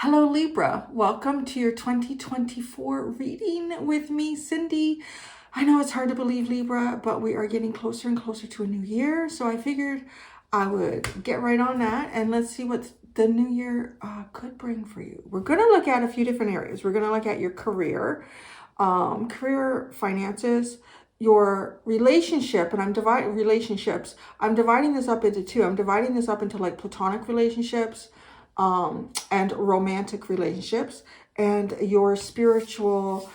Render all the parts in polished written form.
Hello Libra, welcome to your 2024 reading with me, Cindy. I know it's hard to believe, Libra, but we are getting closer and closer to a new year. So I figured I would get right on that and let's see what the new year could bring for you. We're going to look at a few different areas. We're going to look at your career, finances, your relationship, and I'm dividing this up into two. I'm dividing this up into like platonic relationships, and romantic relationships, and your spiritual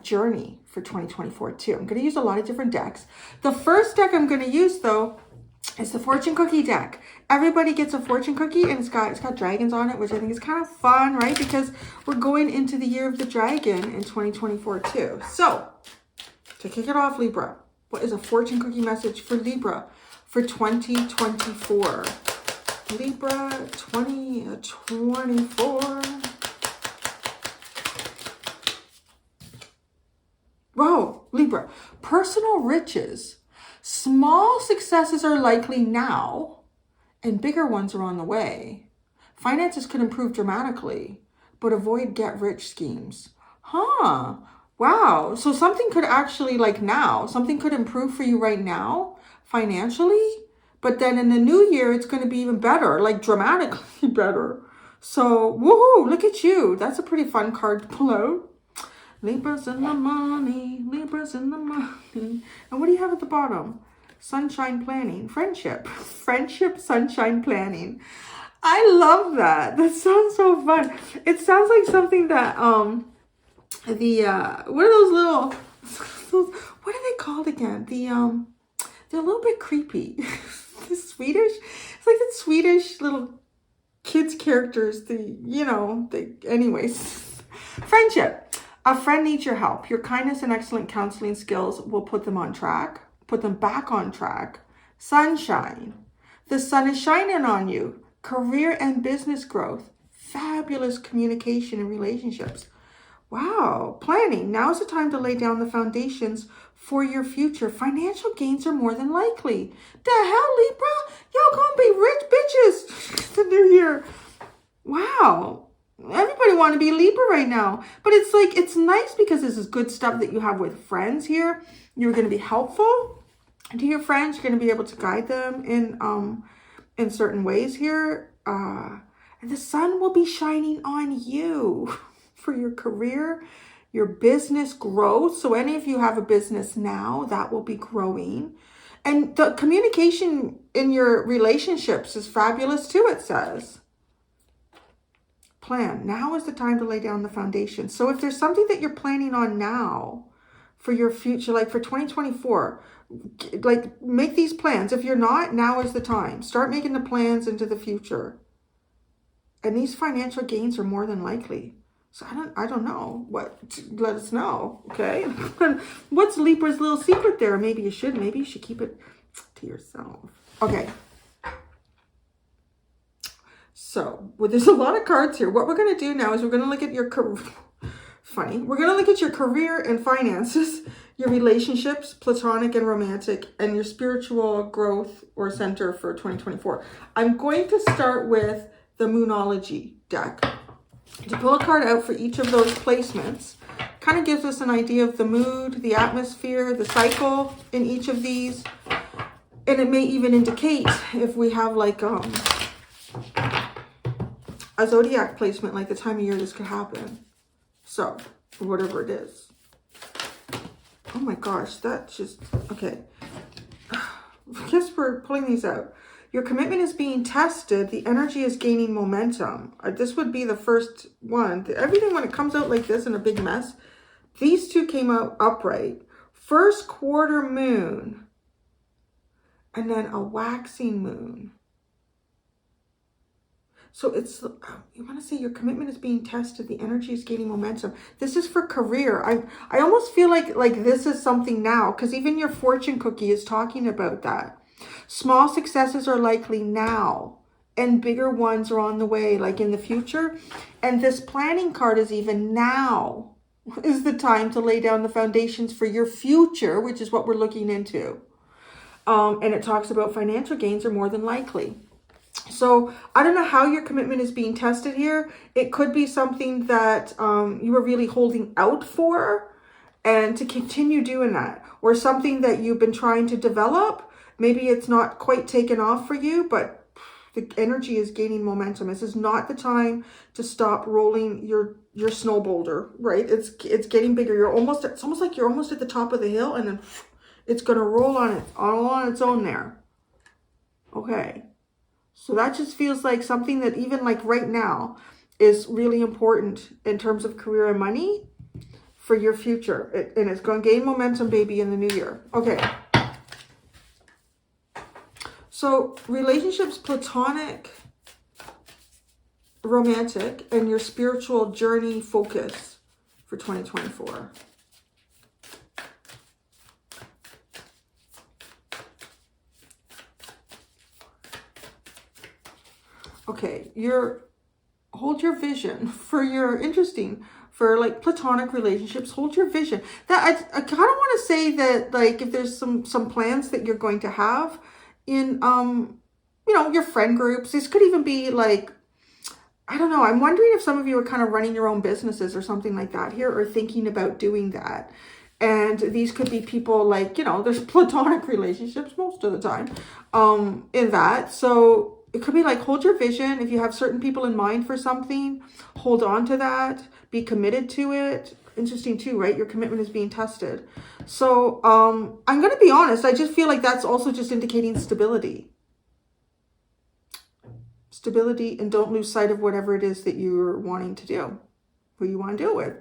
journey for 2024 too. I'm going to use a lot of different decks. The first deck I'm going to use though is the fortune cookie deck. Everybody gets a fortune cookie, and it's got dragons on it, which I think is kind of fun, right? Because we're going into the year of the dragon in 2024 too. So to kick it off, Libra, what is a fortune cookie message for Libra for 2024? Libra 2024. Whoa, Libra. Personal riches. Small successes are likely now, and bigger ones are on the way. Finances could improve dramatically, but avoid get-rich schemes. Huh. Wow. So something could actually, something could improve for you right now, financially. But then in the new year, it's going to be even better, like dramatically better. So, woohoo, look at you. That's a pretty fun card to pull out. Libra's in the money, Libra's in the money. And what do you have at the bottom? Sunshine planning, friendship, sunshine planning. I love that. That sounds so fun. It sounds like something that, what are those little, what are they called again? They're a little bit creepy. The Swedish, it's like the Swedish little kids characters, anyways. Friendship. A friend needs your help. Your kindness and excellent counseling skills will put them back on track. Sunshine. The sun is shining on you. Career and business growth. Fabulous communication and relationships. Wow. Planning. Now is the time to lay down the foundations for your future. Financial gains are more than likely. The hell, Libra? Y'all gonna be rich bitches the new year. Wow. Everybody want to be Libra right now. But it's nice because this is good stuff that you have with friends here. You're going to be helpful to your friends. You're going to be able to guide them in certain ways here. And the sun will be shining on you for your career, your business growth. So any of you have a business now, that will be growing. And the communication in your relationships is fabulous too, it says. Plan. Now is the time to lay down the foundation. So if there's something that you're planning on now for your future, like for 2024, like make these plans. If you're not, now is the time. Start making the plans into the future. And these financial gains are more than likely. So I don't know what, let us know, okay? What's Libra's little secret there? Maybe you should keep it to yourself. Okay. So, there's a lot of cards here. What we're going to do now is we're going to look at your career. Funny. We're going to look at your career and finances, your relationships, platonic and romantic, and your spiritual growth or center for 2024. I'm going to start with the Moonology deck. To pull a card out for each of those placements kind of gives us an idea of the mood, the atmosphere, the cycle in each of these. And it may even indicate if we have like a zodiac placement, like the time of year this could happen. So, whatever it is. Oh my gosh, that's just, okay. I guess we're pulling these out. Your commitment is being tested. The energy is gaining momentum. This would be the first one. Everything when it comes out like this in a big mess, these two came out upright. First quarter moon. And then a waxing moon. So it's, you want to say your commitment is being tested. The energy is gaining momentum. This is for career. I almost feel like this is something now, because even your fortune cookie is talking about that. Small successes are likely now, and bigger ones are on the way, like in the future. And this planning card is even now is the time to lay down the foundations for your future, which is what we're looking into. And it talks about financial gains are more than likely. So I don't know how your commitment is being tested here. It could be something that you were really holding out for, and to continue doing that, or something that you've been trying to develop. Maybe it's not quite taken off for you, but the energy is gaining momentum. This is not the time to stop rolling your snow boulder, right? It's getting bigger. It's almost like you're almost at the top of the hill, and then it's going to roll all on its own there. Okay. So that just feels like something that even like right now is really important in terms of career and money for your future. And it's going to gain momentum, baby, in the new year. Okay. So relationships, platonic, romantic, and your spiritual journey focus for 2024. Okay, hold your vision for your for like platonic relationships. Hold your vision. That I kind of want to say that, like, if there's some plans that you're going to have in your friend groups. This could even be like, I don't know. I'm wondering if some of you are kind of running your own businesses or something like that here, or thinking about doing that. And these could be people like, there's platonic relationships most of the time in that. So it could be like, hold your vision. If you have certain people in mind for something, hold on to that. Be committed to it. Interesting too, right? Your commitment is being tested. So I'm going to be honest. I just feel like that's also just indicating stability. Stability, and don't lose sight of whatever it is that you're wanting to do, who you want to deal with.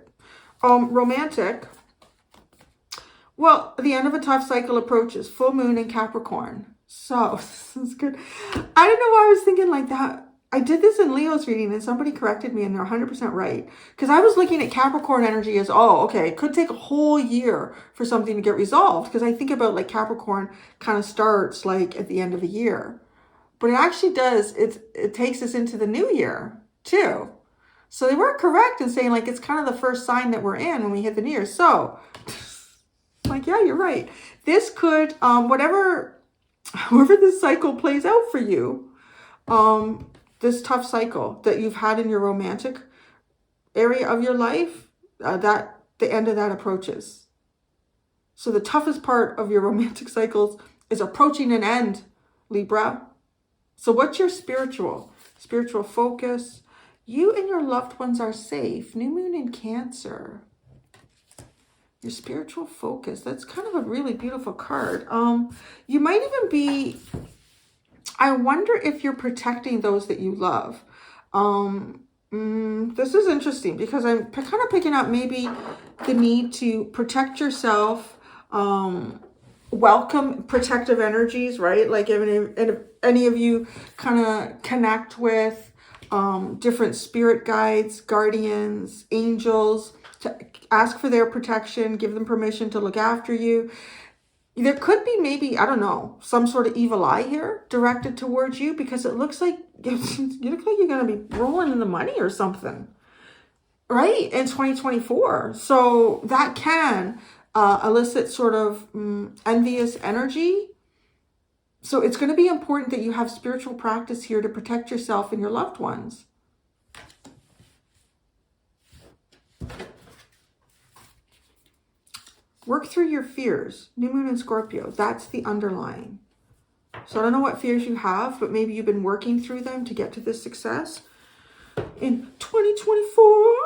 Romantic. Well, the end of a tough cycle approaches. Full moon in Capricorn. So this is good. I don't know why I was thinking like that. I did this in Leo's reading and somebody corrected me, and they're 100% right. Because I was looking at Capricorn energy as, okay, it could take a whole year for something to get resolved. Because I think about like Capricorn kind of starts like at the end of the year. But it actually does, it takes us into the new year too. So they were correct in saying like it's kind of the first sign that we're in when we hit the new year. So like, yeah, you're right. This could, however this cycle plays out for you, this tough cycle that you've had in your romantic area of your life, that the end of that approaches. So the toughest part of your romantic cycles is approaching an end, Libra. So what's your spiritual focus? You and your loved ones are safe. New moon in Cancer. Your spiritual focus. That's kind of a really beautiful card. You might even be, I wonder if you're protecting those that you love. This is interesting because I'm kind of picking up maybe the need to protect yourself, welcome protective energies, right? Like if any of you kind of connect with different spirit guides, guardians, angels, to ask for their protection, give them permission to look after you. There could be maybe, I don't know, some sort of evil eye here directed towards you, because it looks like you look like you're going to be rolling in the money or something, right? In 2024. So that can elicit sort of envious energy. So it's going to be important that you have spiritual practice here to protect yourself and your loved ones. Work through your fears. New moon in Scorpio. That's the underlying. So I don't know what fears you have, but maybe you've been working through them to get to this success in 2024.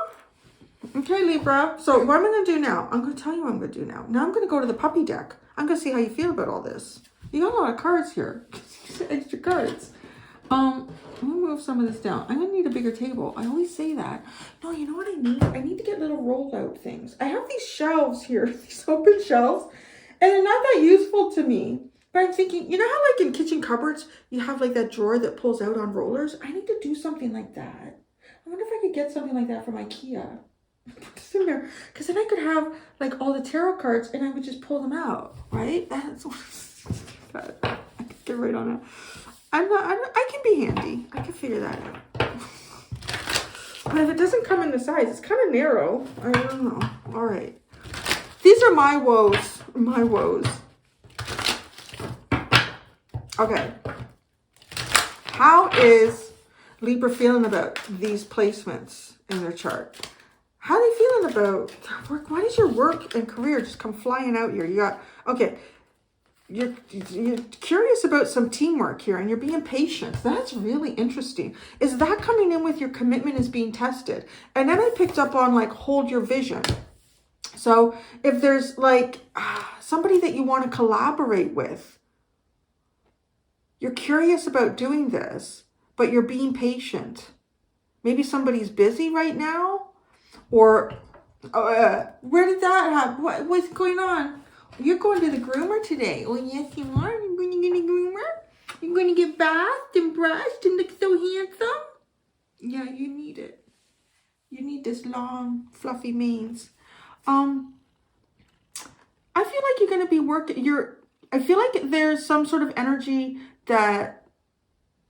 Okay, Libra. So what am I going to do now? I'm going to tell you what I'm going to do now. Now I'm going to go to the puppy deck. I'm going to see how you feel about all this. You got a lot of cards here. Extra cards. I'm going to move some of this down. I'm going to need a bigger table. I always say that. No, you know what I need? I need to get little roll-out things. I have these shelves here, these open shelves, and they're not that useful to me. But I'm thinking, you know how like in kitchen cupboards, you have like that drawer that pulls out on rollers? I need to do something like that. I wonder if I could get something like that from IKEA. Put this in there. Because then I could have like all the tarot cards and I would just pull them out, right? That's God, I could get right on it. I can be handy. I can figure that out. But if it doesn't come in the size, it's kind of narrow. I don't know. All right. These are my woes. My woes. Okay. How is Libra feeling about these placements in their chart? How are they feeling about their work? Why does your work and career just come flying out here? You got, okay, you're curious about some teamwork here and you're being patient. That's really interesting. Is that coming in with your commitment is being tested? And then I picked up on like, hold your vision. So if there's like somebody that you want to collaborate with, you're curious about doing this, but you're being patient. Maybe somebody's busy right now, or where did that happen? What's going on? You're going to the groomer today. Oh, yes, you are. You're going to get a groomer? You're going to get bathed and brushed and look so handsome? Yeah, you need it. You need this long, fluffy manes. I feel like you're going to be working. I feel like there's some sort of energy that,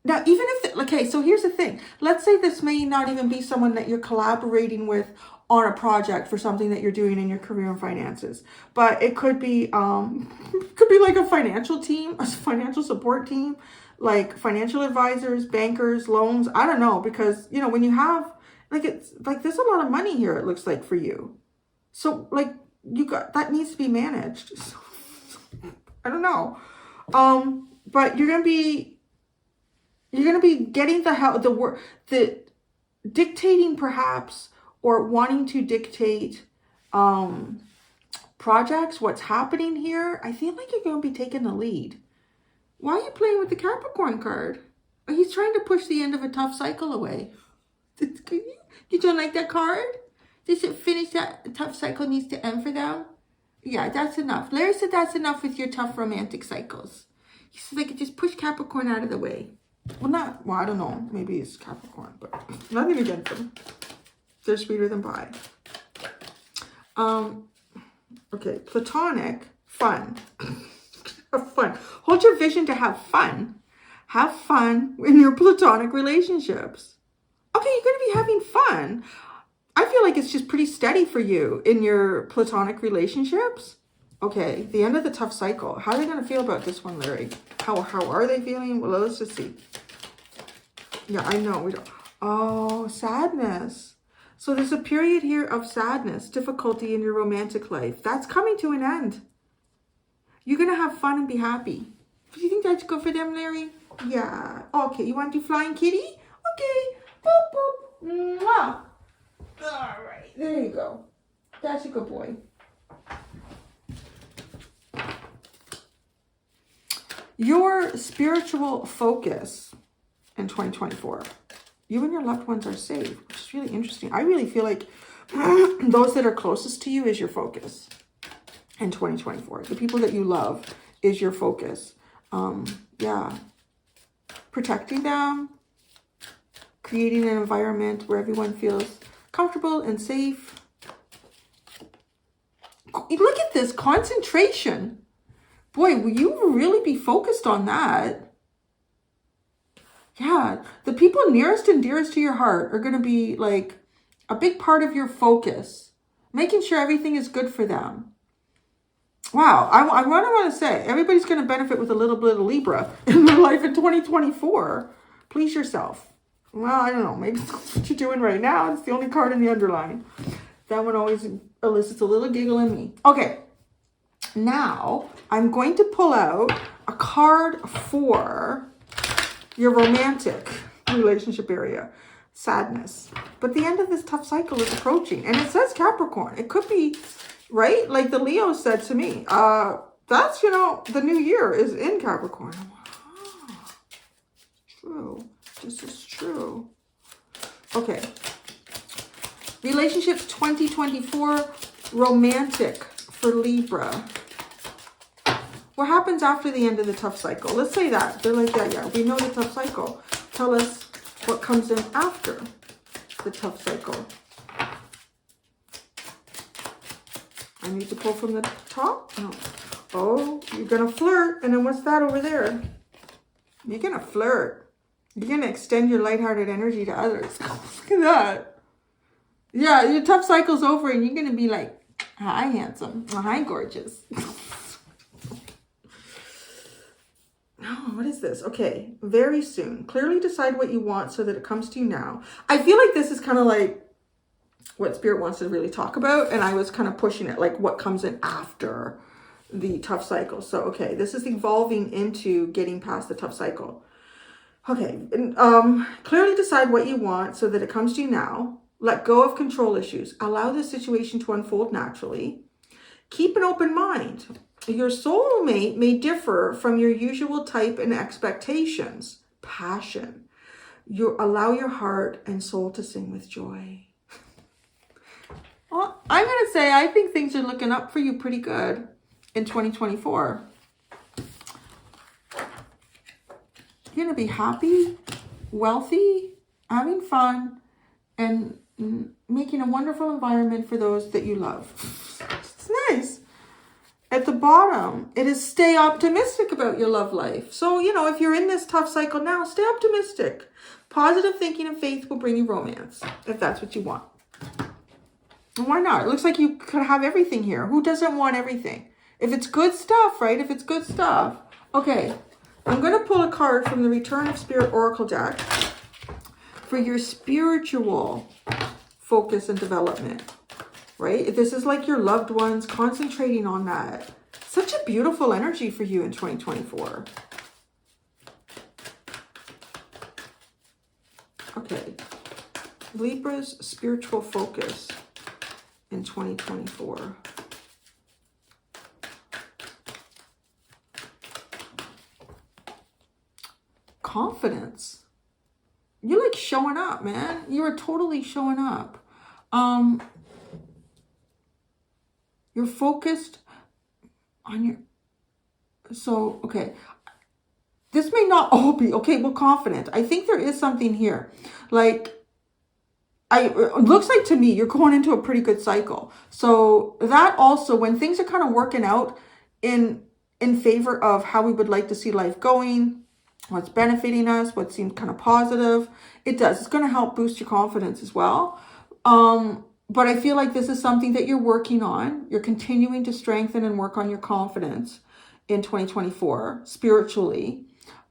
now even if, okay, so here's the thing. Let's say this may not even be someone that you're collaborating with on a project for something that you're doing in your career and finances, but it could be like a financial team, a financial support team, like financial advisors, bankers, loans. I don't know, because you know, when you have like, it's like there's a lot of money here, it looks like, for you. So like you got, that needs to be managed. So, I don't know. But you're gonna be getting the help, the dictating perhaps, or wanting to dictate projects, what's happening here. I feel like you're going to be taking the lead. Why are you playing with the Capricorn card? He's trying to push the end of a tough cycle away. You don't like that card? Does it finish that tough cycle needs to end for them? Yeah, that's enough. Larry said that's enough with your tough romantic cycles. He said they could just push Capricorn out of the way. Well, I don't know. Maybe it's Capricorn, but nothing against them. They're sweeter than pie. Okay, platonic, fun. Have fun. Hold your vision to have fun. Have fun in your platonic relationships. Okay, you're going to be having fun. I feel like it's just pretty steady for you in your platonic relationships. Okay, the end of the tough cycle. How are they going to feel about this one, Larry? How are they feeling? Well, let's just see. Yeah, I know. We don't. Oh, sadness. So there's a period here of sadness, difficulty in your romantic life. That's coming to an end. You're going to have fun and be happy. Do you think that's good for them, Larry? Yeah. Okay, you want to do flying kitty? Okay. Boop, boop. Mwah. All right, there you go. That's a good boy. Your spiritual focus in 2024. You and your loved ones are safe, which is really interesting. I really feel like those that are closest to you is your focus in 2024. The people that you love is your focus. Yeah. Protecting them, creating an environment where everyone feels comfortable and safe. Look at this concentration. Boy, will you really be focused on that? Yeah, the people nearest and dearest to your heart are going to be like a big part of your focus, making sure everything is good for them. Wow, I want to say, everybody's going to benefit with a little bit of Libra in their life in 2024. Please yourself. Well, I don't know, maybe that's what you're doing right now. It's the only card in the underline. That one always elicits a little giggle in me. Okay, now I'm going to pull out a card for your romantic relationship area, sadness. But the end of this tough cycle is approaching. And it says Capricorn. It could be, right? Like the Leo said to me, that's, you know, the new year is in Capricorn. Oh, true. This is true. Okay. Relationships 2024, romantic for Libra. What happens after the end of the tough cycle? Let's say that. They're like, yeah, we know the tough cycle. Tell us what comes in after the tough cycle. I need to pull from the top? No. Oh, you're going to flirt. And then what's that over there? You're going to flirt. You're going to extend your lighthearted energy to others. Look at that. Yeah, your tough cycle's over and you're going to be like, hi, handsome. Hi, gorgeous. No, what is this? Okay, very soon. Clearly decide what you want so that it comes to you now. I feel like this is kind of like what Spirit wants to really talk about. And I was kind of pushing it, like what comes in after the tough cycle. So, okay, this is evolving into getting past the tough cycle. Okay, clearly decide what you want so that it comes to you now. Let go of control issues. Allow the situation to unfold naturally. Keep an open mind. Your soulmate may differ from your usual type and expectations. Passion. You allow your heart and soul to sing with joy. Well, I'm going to say I think things are looking up for you pretty good in 2024. You're going to be happy, wealthy, having fun, and making a wonderful environment for those that you love. It's nice. At the bottom, it is stay optimistic about your love life. So, if you're in this tough cycle now, stay optimistic. Positive thinking and faith will bring you romance, if that's what you want. And why not? It looks like you could have everything here. Who doesn't want everything? If it's good stuff, right? If it's good stuff. Okay, I'm going to pull a card from the Return of Spirit Oracle deck for your spiritual focus and development. Right? This is like your loved ones, concentrating on that. Such a beautiful energy for you in 2024. Okay. Libra's spiritual focus in 2024. Confidence. You're like showing up, man. You are totally showing up. You're focused on your, so, okay. This may not all be, okay, well, confident. I think there is something here. Like, it looks like to me, you're going into a pretty good cycle. So that also, when things are kind of working out in favor of how we would like to see life going, what's benefiting us, what seems kind of positive, it does. It's going to help boost your confidence as well. But I feel like this is something that you're working on. You're continuing to strengthen and work on your confidence in 2024, spiritually.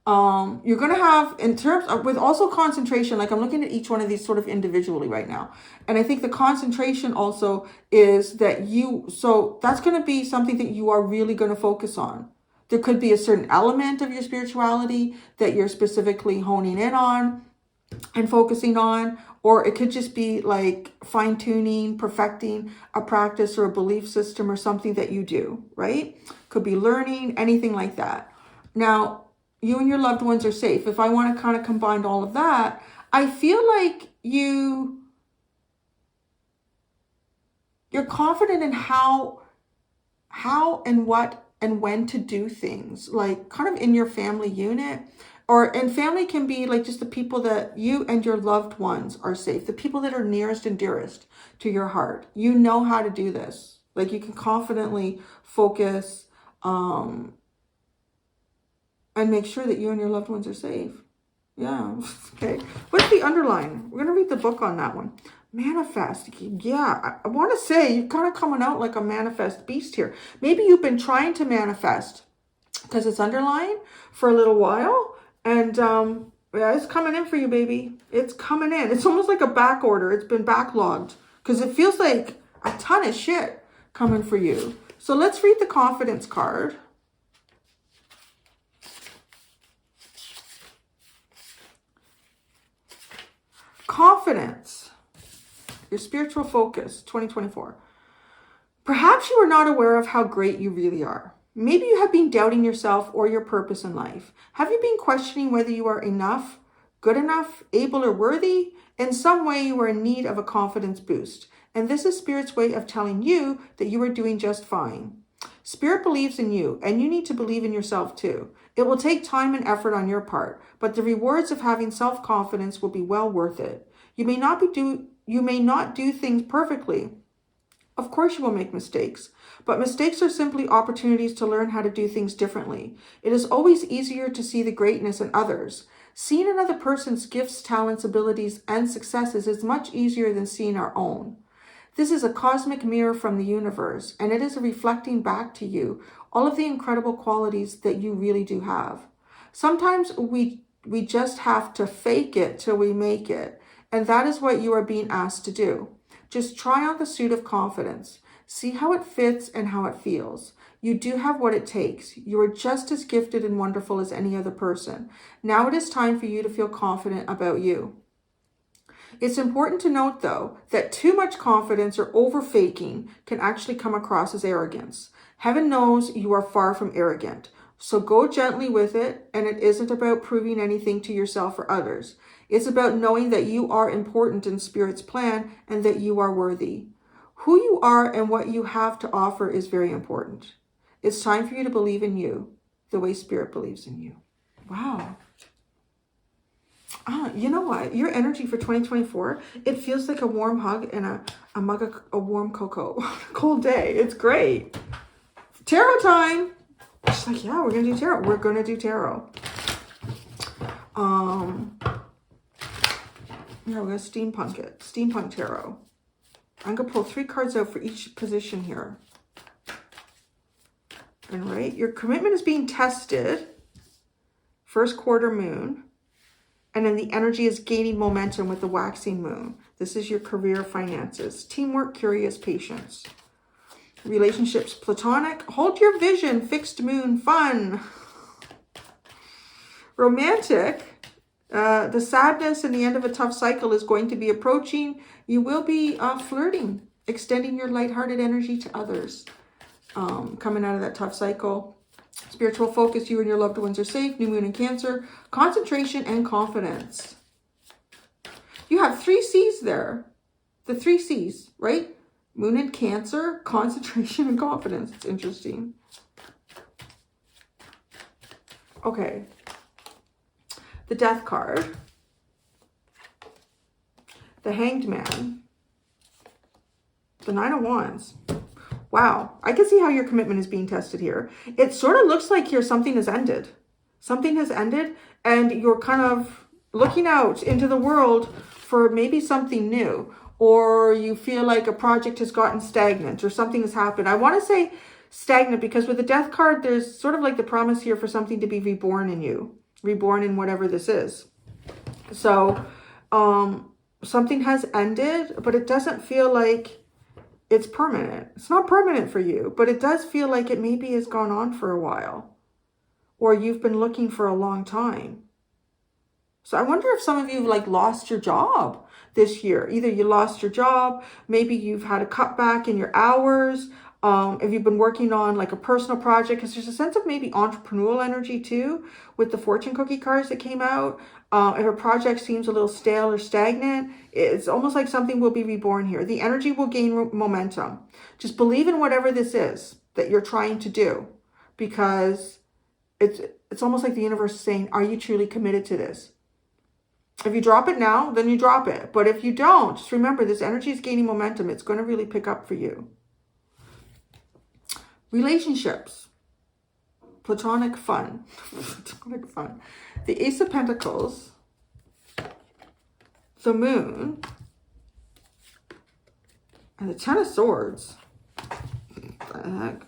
You're going to have, in terms of, with also concentration, like I'm looking at each one of these sort of individually right now. And I think the concentration also is that so that's going to be something that you are really going to focus on. There could be a certain element of your spirituality that you're specifically honing in on and focusing on, or it could just be like fine-tuning, perfecting a practice or a belief system or something that you do, right? Could be learning, anything like that. Now, you and your loved ones are safe. If I want to kind of combine all of that, I feel like you're confident in how and what and when to do things, like kind of in your family unit. And family can be like just the people that you and your loved ones are safe. The people that are nearest and dearest to your heart. You know how to do this. Like you can confidently focus and make sure that you and your loved ones are safe. Yeah. Okay. What's the underline? We're going to read the book on that one. Manifest. Yeah. I want to say you're kind of coming out like a manifest beast here. Maybe you've been trying to manifest because it's underlined for a little while. And yeah, it's coming in for you, baby. It's coming in. It's almost like a back order. It's been backlogged because it feels like a ton of shit coming for you. So let's read the confidence card. Confidence. Your spiritual focus, 2024. Perhaps you are not aware of how great you really are. Maybe you have been doubting yourself or your purpose in life. Have you been questioning whether you are enough, good enough, able, or worthy? In some way, you are in need of a confidence boost. And this is Spirit's way of telling you that you are doing just fine. Spirit believes in you, and you need to believe in yourself too. It will take time and effort on your part, but the rewards of having self-confidence will be well worth it. You may not do things perfectly. Of course you will make mistakes, but mistakes are simply opportunities to learn how to do things differently. It is always easier to see the greatness in others. Seeing another person's gifts, talents, abilities, and successes is much easier than seeing our own. This is a cosmic mirror from the universe, and it is reflecting back to you all of the incredible qualities that you really do have. Sometimes we just have to fake it till we make it. And that is what you are being asked to do. Just try on the suit of confidence. See how it fits and how it feels. You do have what it takes. You are just as gifted and wonderful as any other person. Now it is time for you to feel confident about you. It's important to note, though, that too much confidence or over faking can actually come across as arrogance. Heaven knows you are far from arrogant. So go gently with it, and it isn't about proving anything to yourself or others. It's about knowing that you are important in Spirit's plan and that you are worthy. Who you are and what you have to offer is very important. It's time for you to believe in you the way Spirit believes in you. Wow. You know what? Your energy for 2024, it feels like a warm hug and a mug of a warm cocoa. Cold day. It's great. Tarot time. She's like, yeah, we're going to do tarot. We're going to do tarot. Yeah, we're going to steampunk it. Steampunk tarot. I'm going to pull 3 cards out for each position here. All right. Your commitment is being tested. First quarter moon. And then the energy is gaining momentum with the waxing moon. This is your career, finances. Teamwork, curious, patience. Relationships, platonic. Hold your vision, fixed moon, fun. Romantic. The sadness and the end of a tough cycle is going to be approaching. You will be flirting, extending your lighthearted energy to others. Coming out of that tough cycle. Spiritual focus, you and your loved ones are safe. New moon in Cancer. Concentration and confidence. You have 3 C's there. The 3 C's, right? Moon in Cancer, concentration and confidence. It's interesting. Okay. The Death card. The Hanged Man. The 9 of Wands. Wow, I can see how your commitment is being tested here. It sort of looks like here something has ended. Something has ended and you're kind of looking out into the world for maybe something new. Or you feel like a project has gotten stagnant or something has happened. I want to say stagnant because with the Death card, there's sort of like the promise here for something to be reborn in you. Reborn in whatever this is. So something has ended, but it doesn't feel like it's permanent. It's not permanent for you, but it does feel like it maybe has gone on for a while. Or you've been looking for a long time. So I wonder if some of you like lost your job this year. Either you lost your job, maybe you've had a cutback in your hours. If you've been working on like a personal project, because there's a sense of maybe entrepreneurial energy too with the fortune cookie cards that came out. If a project seems a little stale or stagnant, it's almost like something will be reborn here. The energy will gain momentum. Just believe in whatever this is that you're trying to do, because it's almost like the universe is saying, are you truly committed to this? If you drop it now, then you drop it. But if you don't, just remember this energy is gaining momentum. It's going to really pick up for you. Relationships. Platonic fun. Platonic fun. The Ace of Pentacles. The Moon. And the Ten of Swords. What the heck?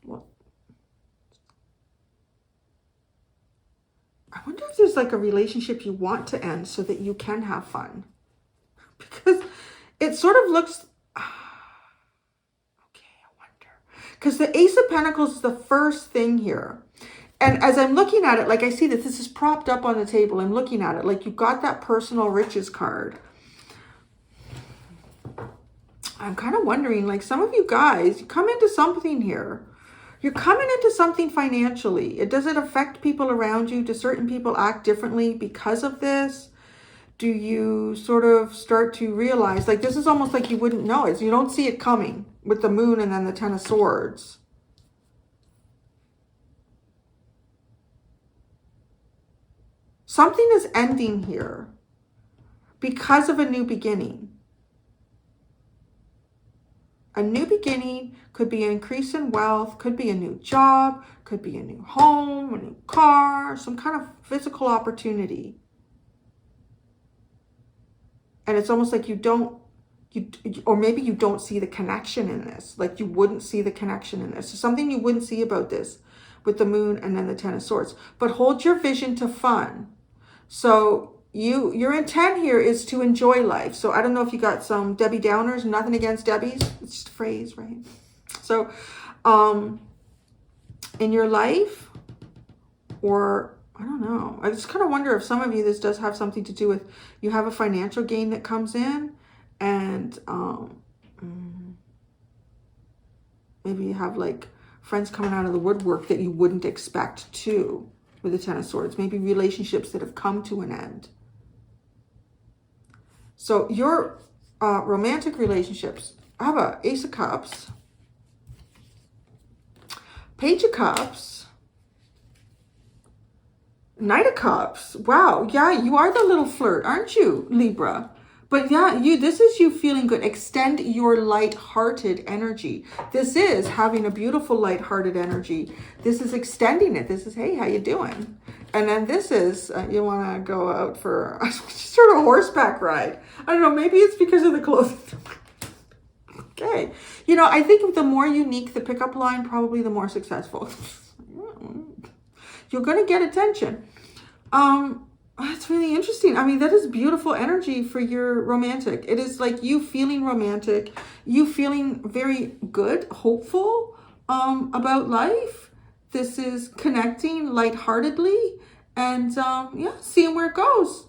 What? I wonder if there's like a relationship you want to end so that you can have fun. Because it sort of looks... Okay, I wonder. Because the Ace of Pentacles is the first thing here. And as I'm looking at it, like I see that this is propped up on the table. I'm looking at it like you've got that personal riches card. I'm kind of wondering, like some of you guys, you come into something here. You're coming into something financially. Does it affect people around you? Do certain people act differently because of this? Do you sort of start to realize, like this is almost like you wouldn't know it. You don't see it coming with the Moon and then the Ten of Swords. Something is ending here because of a new beginning. A new beginning could be an increase in wealth, could be a new job, could be a new home, a new car, some kind of physical opportunity. And it's almost like you don't or maybe you don't see the connection in this. Like you wouldn't see the connection in this. So something you wouldn't see about this with the moon and then the 10 of swords. But hold your vision to fun. So your intent here is to enjoy life. So I don't know if you got some Debbie Downers, nothing against Debbie's. It's just a phrase, right? So in your life, or I don't know. I just kind of wonder if some of you, this does have something to do with, you have a financial gain that comes in, and maybe you have like friends coming out of the woodwork that you wouldn't expect too with the 10 of swords. Maybe relationships that have come to an end. So your romantic relationships, I have a Ace of Cups, Page of Cups, Knight of Cups. Wow, yeah, you are the little flirt, aren't you, Libra? But yeah, this is you feeling good. Extend your light-hearted energy. This is having a beautiful light-hearted energy. This is extending it. This is, hey, how you doing? And then this is, you want to go out for a sort of horseback ride. I don't know, maybe it's because of the clothing. Okay. You know, I think the more unique the pickup line, probably the more successful. You're going to get attention. That's really interesting. I mean, that is beautiful energy for your romantic. It is like you feeling romantic, you feeling very good, hopeful about life. This is connecting lightheartedly and yeah, seeing where it goes.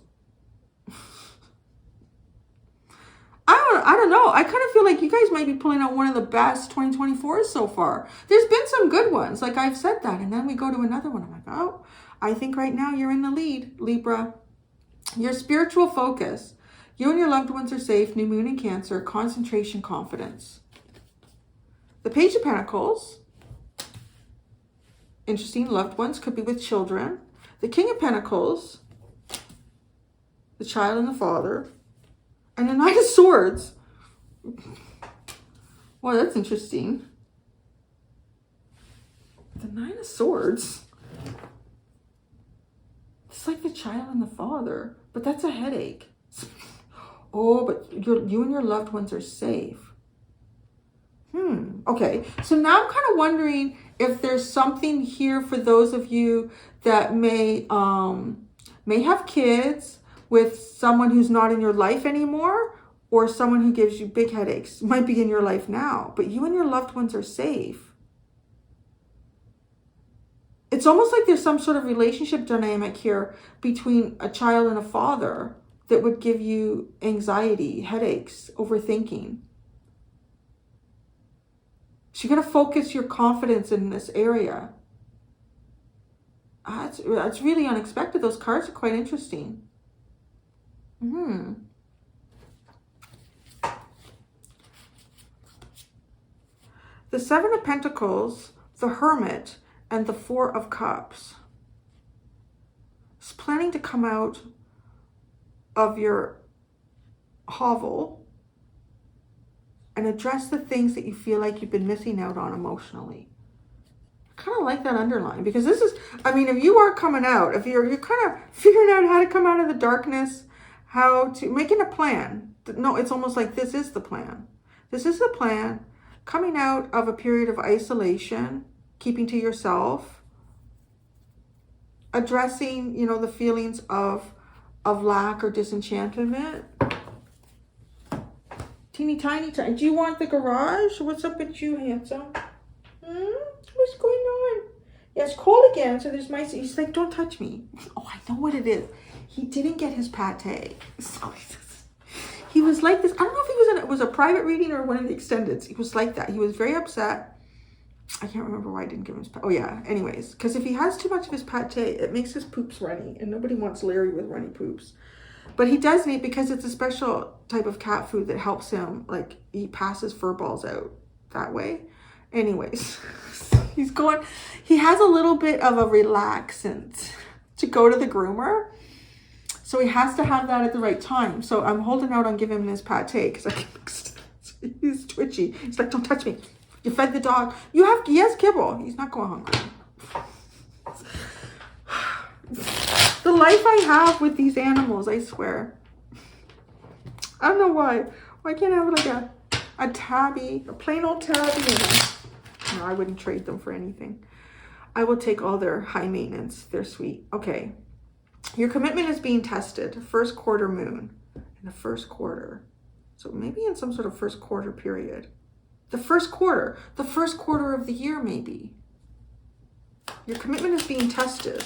I don't know. I kind of feel like you guys might be pulling out one of the best 2024s so far. There's been some good ones, like I've said that, and then we go to another one. I'm like, oh, I think right now you're in the lead, Libra. Your spiritual focus. You and your loved ones are safe. New moon in Cancer. Concentration, confidence. The Page of Pentacles. Interesting. Loved ones could be with children. The King of Pentacles. The child and the father. And the Knight of Swords. Well, that's interesting. The Nine of Swords. It's like the child and the father, but that's a headache. Oh, but you and your loved ones are safe. Okay, so now I'm kind of wondering if there's something here for those of you that may have kids with someone who's not in your life anymore, or someone who gives you big headaches. Might be in your life now, but you and your loved ones are safe. It's almost like there's some sort of relationship dynamic here between a child and a father that would give you anxiety, headaches, overthinking. So you're going to focus your confidence in this area. That's really unexpected. Those cards are quite interesting. The Seven of Pentacles, the Hermit, and the Four of Cups. It's planning to come out of your hovel and address the things that you feel like you've been missing out on emotionally. I kind of like that underline, because this is, I mean, if you are coming out, if you're kind of figuring out how to come out of the darkness, how to, making a plan. No, it's almost like this is the plan. This is the plan. Coming out of a period of isolation, keeping to yourself, addressing, you know, the feelings of lack or disenchantment. Teeny tiny. Do you want the garage? What's up with you, handsome? What's going on? Yeah, it's cold again, so there's mice. He's like, don't touch me. Oh, I know what it is. He didn't get his pate. So he was like this. I don't know if it was a private reading or one of the extendeds. He was like that. He was very upset. I can't remember why I didn't give him his pate. Oh, yeah. Anyways, because if he has too much of his pate, it makes his poops runny. And nobody wants Larry with runny poops. But he does need, because it's a special type of cat food that helps him, like, he passes fur balls out that way. Anyways, he has a little bit of a relaxant to go to the groomer. So he has to have that at the right time. So I'm holding out on giving him his pate because he's twitchy. He's like, don't touch me. You fed the dog. He has kibble. He's not going hungry. The life I have with these animals, I swear. I don't know why. Why can't I have like a tabby, a plain old tabby? No, I wouldn't trade them for anything. I will take all their high maintenance. They're sweet. Okay. Your commitment is being tested. First quarter moon in the first quarter. So maybe in some sort of first quarter period. The first quarter of the year maybe. Your commitment is being tested.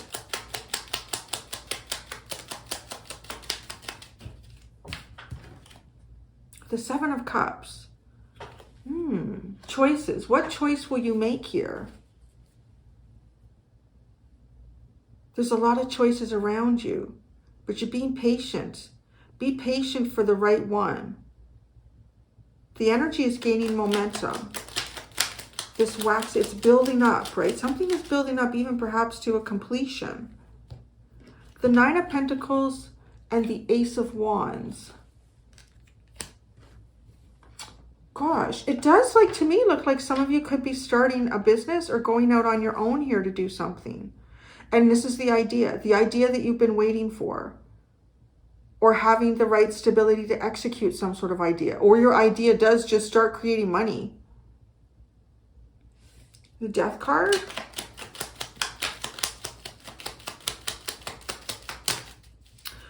The Seven of Cups. Choices. What choice will you make here? There's a lot of choices around you, but you're being patient. Be patient for the right one. The energy is gaining momentum. This wax, it's building up, right? Something is building up, even perhaps to a completion. The Nine of Pentacles and the Ace of Wands. Gosh, it does, like, to me, look like some of you could be starting a business or going out on your own here to do something. And this is the idea that you've been waiting for, or having the right stability to execute some sort of idea, or your idea does just start creating money. The Death card.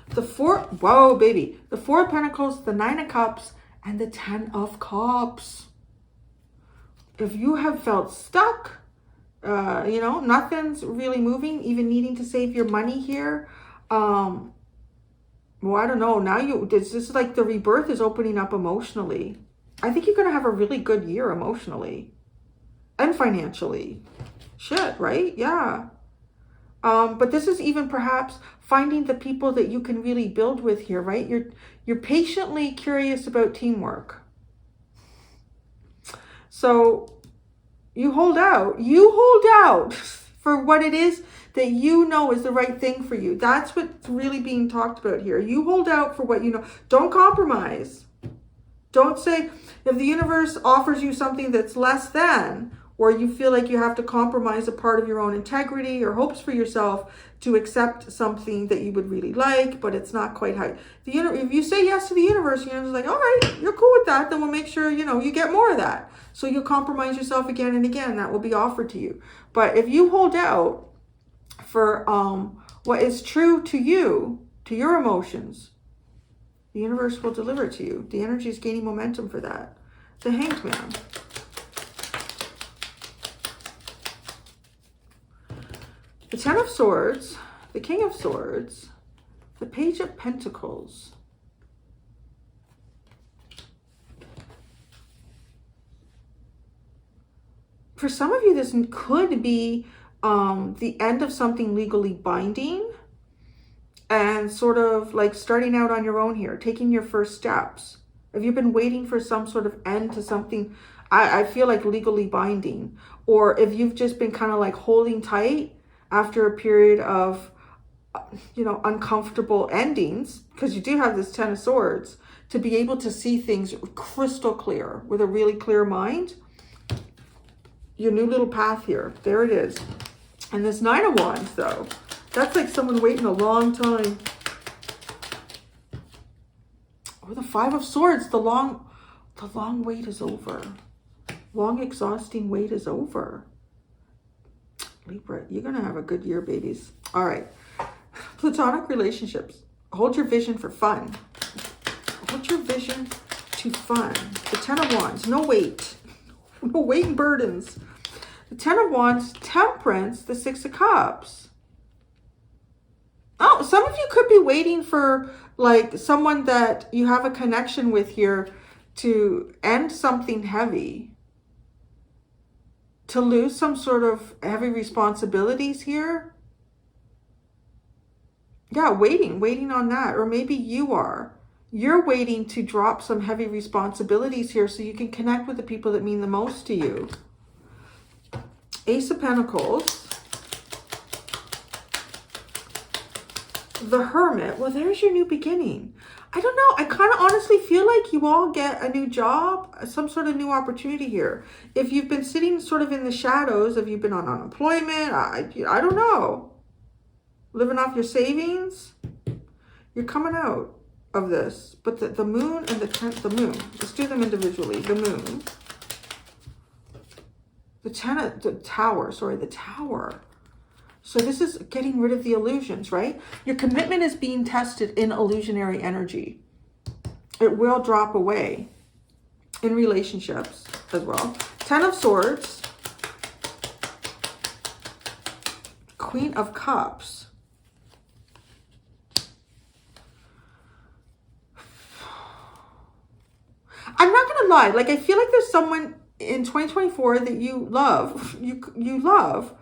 The whoa, baby. The Four of Pentacles, the Nine of Cups, and the Ten of Cups. If you have felt stuck, you know, nothing's really moving, even needing to save your money here. Well, I don't know. Now this is like the rebirth is opening up emotionally. I think you're going to have a really good year emotionally and financially. Shit, right? Yeah. But this is even perhaps finding the people that you can really build with here, right? You're patiently curious about teamwork. So you hold out. You hold out for what it is that you know is the right thing for you. That's what's really being talked about here. You hold out for what you know. Don't compromise. Don't say, if the universe offers you something that's less than, or you feel like you have to compromise a part of your own integrity or hopes for yourself to accept something that you would really like, but it's not quite high. If you say yes to the universe, you're just like, all right, you're cool with that, then we'll make sure, you know, you get more of that. So you'll compromise yourself again and again. That will be offered to you. But if you hold out for what is true to you, to your emotions, the universe will deliver it to you. The energy is gaining momentum for that. The Hanged Man. The Ten of Swords, the King of Swords, the Page of Pentacles. For some of you, this could be the end of something legally binding and sort of like starting out on your own here, taking your first steps. If you've been waiting for some sort of end to something, I feel like legally binding, or if you've just been kind of like holding tight after a period of, you know, uncomfortable endings, because you do have this Ten of Swords, to be able to see things crystal clear with a really clear mind. Your new little path here. There it is. And this Nine of Wands, though, that's like someone waiting a long time. Or the Five of Swords, the long wait is over. Long, exhausting wait is over. Libra, you're going to have a good year, babies. All right. Platonic relationships. Hold your vision for fun. Hold your vision to fun. The Ten of Wands. No weight. No weight and burdens. The Ten of Wands. Temperance. The Six of Cups. Oh, some of you could be waiting for like someone that you have a connection with here to end something heavy. To lose some sort of heavy responsibilities here. Yeah, waiting on that. Or maybe you're waiting to drop some heavy responsibilities here so you can connect with the people that mean the most to you. Ace of Pentacles. The Hermit. Well, there's your new beginning. I don't know. I kind of honestly feel like you all get a new job, some sort of new opportunity here. If you've been sitting sort of in the shadows, if you've been on unemployment, I don't know. Living off your savings, you're coming out. of this, but the moon and the moon. Let's do them individually. The moon. The tower. Sorry, the tower. So this is getting rid of the illusions, right? Your commitment is being tested in illusionary energy. It will drop away in relationships as well. 10 of Swords. Queen of Cups. I'm not going to lie. Like, I feel like there's someone in 2024 that you love. You love.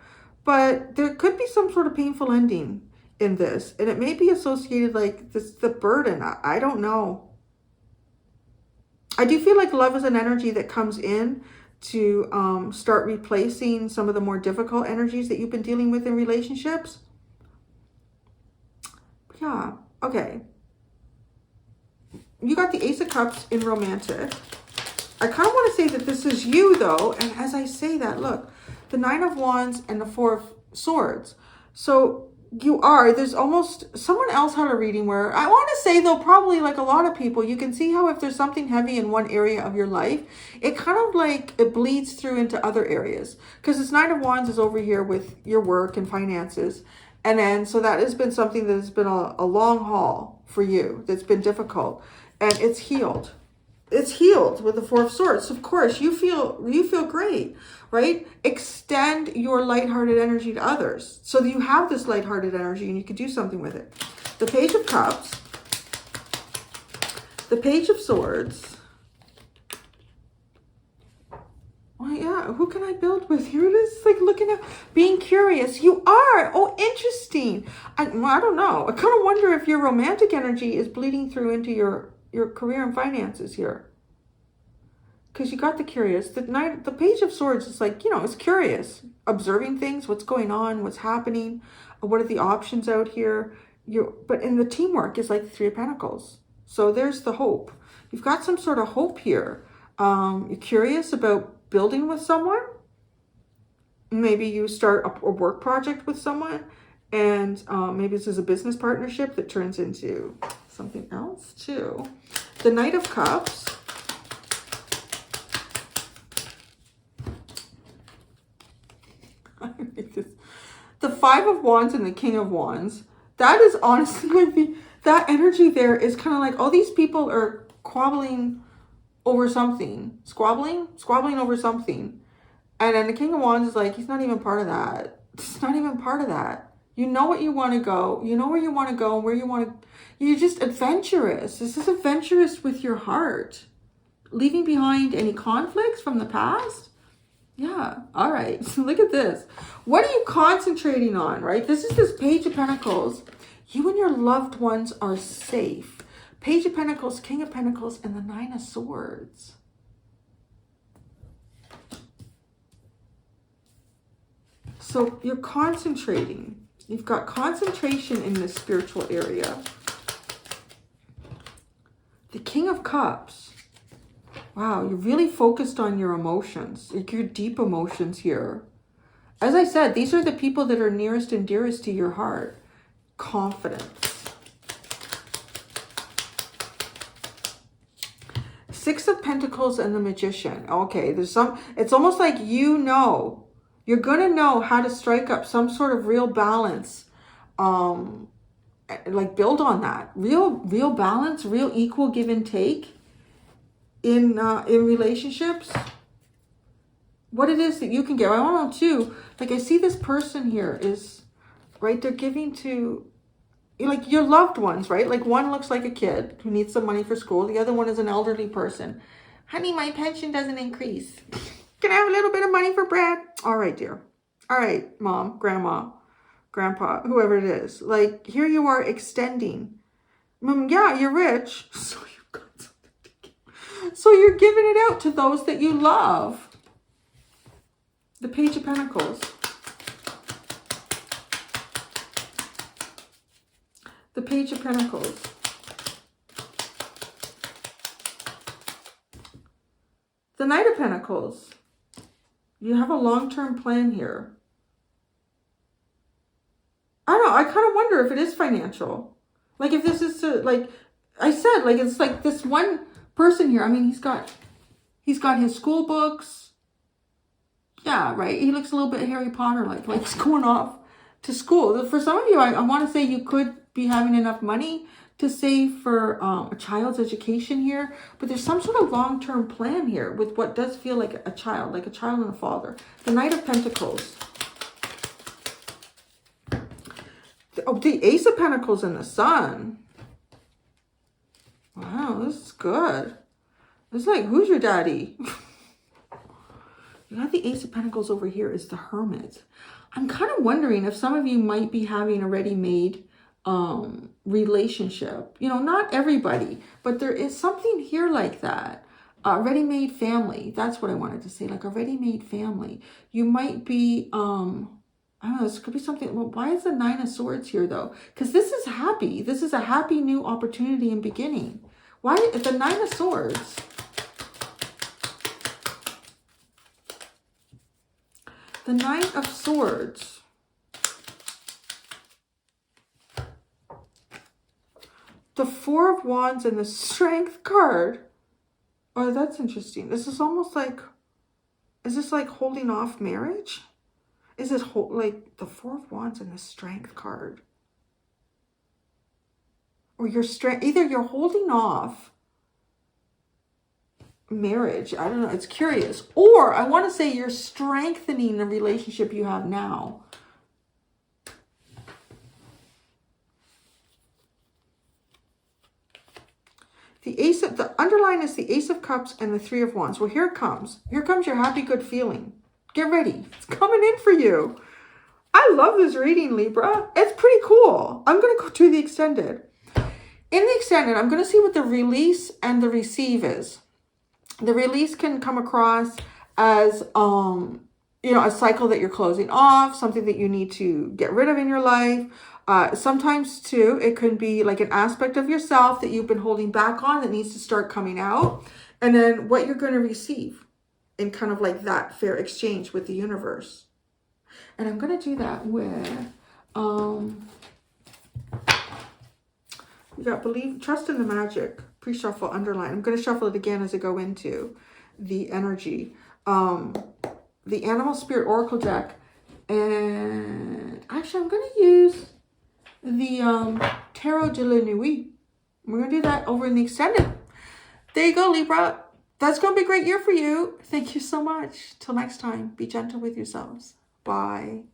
But there could be some sort of painful ending in this. And it may be associated like this, the burden. I don't know. I do feel like love is an energy that comes in to start replacing some of the more difficult energies that you've been dealing with in relationships. Yeah, okay. You got the Ace of Cups in romantic. I kind of want to say that this is you, though. And as I say that, look, the 9 of Wands and the 4 of Swords. So there's almost, someone else had a reading where, I want to say, though, probably like a lot of people, you can see how if there's something heavy in one area of your life, it kind of like, it bleeds through into other areas. Because this 9 of Wands is over here with your work and finances. And then, so that has been something that has been a long haul for you. That's been difficult. And it's healed. It's healed with the 4 of Swords. Of course, you feel great, right? Extend your lighthearted energy to others so that you have this lighthearted energy and you can do something with it. The Page of Cups, the Page of Swords. Well, yeah, who can I build with? Here it is, like looking at, being curious. You are. Oh, interesting. I don't know. I kind of wonder if your romantic energy is bleeding through into your career and finances here. Because you got the curious. The Page of Swords is like, it's curious. Observing things, what's going on, what's happening, what are the options out here. But in the teamwork is like the 3 of Pentacles. So there's the hope. You've got some sort of hope here. You're curious about building with someone. Maybe you start a work project with someone. And maybe this is a business partnership that turns into something else too. The Knight of Cups. The 5 of Wands and the King of Wands. That is honestly, that energy there is kind of like, all these people are squabbling over something. Squabbling over something. And then the King of Wands is like, he's not even part of that. It's not even part of that. You know what you want to go. You know where you want to go and where you want to. You're just adventurous. This is adventurous with your heart. Leaving behind any conflicts from the past. Yeah. All right. So look at this. What are you concentrating on, right? This is this Page of Pentacles. You and your loved ones are safe. Page of Pentacles, King of Pentacles, and the 9 of Swords. So you're concentrating. You've got concentration in this spiritual area. The King of Cups. Wow, you're really focused on your emotions, your deep emotions here. As I said, these are the people that are nearest and dearest to your heart. Confidence. 6 of Pentacles and the Magician. Okay, there's some, it's almost like you're going to know how to strike up some sort of real balance. Like build on that. Real balance, real equal give and take in relationships. What it is that you can give. I want to know too, like I see this person here is, right, they're giving to, like your loved ones, right? Like one looks like a kid who needs some money for school. The other one is an elderly person. Honey, my pension doesn't increase. Can I have a little bit of money for bread? All right, dear. All right, mom, grandma, grandpa, whoever it is. Like here you are extending. Yeah, you're rich. So you've got something to give. So you're giving it out to those that you love. The Page of Pentacles. The Page of Pentacles. The Knight of Pentacles. You have a long-term plan here. I don't know. I kind of wonder if it is financial. Like if this is to, like, I said, like, it's like this one person here. I mean, he's got his school books. Yeah, right. He looks a little bit Harry Potter like he's going off to school. For some of you, I want to say you could be having enough money to save for a child's education here, but there's some sort of long-term plan here with what does feel like a child and a father. The Knight of Pentacles. The Ace of Pentacles and the Sun. Wow, this is good. It's like, who's your daddy? You got the Ace of Pentacles over here is the Hermit. I'm kind of wondering if some of you might be having a ready-made relationship. You know, not everybody, but there is something here like that. Ready-made family. That's what I wanted to say, like a ready-made family. You might be, I don't know, this could be something. Well, why is the Nine of Swords here, though? Because this is happy. This is a happy new opportunity and beginning. Why the Nine of Swords? The Knight of Swords. The Four of Wands and the Strength card. Oh, that's interesting. This is almost like, is this like holding off marriage? Is it like the Four of Wands and the Strength card? Or either you're holding off marriage, I don't know, it's curious, or I want to say you're strengthening the relationship you have now. The underline is the Ace of Cups and the Three of Wands. Well, here it comes. Here comes your happy, good feeling. Get ready. It's coming in for you. I love this reading, Libra. It's pretty cool. I'm going to go to the extended. In the extended, I'm going to see what the release and the receive is. The release can come across as, you know, a cycle that you're closing off, something that you need to get rid of in your life. Sometimes, too, it could be like an aspect of yourself that you've been holding back on that needs to start coming out. And then what you're going to receive in kind of like that fair exchange with the universe. And I'm going to do that with, we got believe, trust in the magic. Pre-shuffle, underline. I'm going to shuffle it again as I go into the energy. The Animal Spirit Oracle deck. And actually, I'm going to use the Tarot de la Nuit. We're going to do that over in the extended. There you go, Libra. That's going to be a great year for you. Thank you so much. Till next time, be gentle with yourselves. Bye.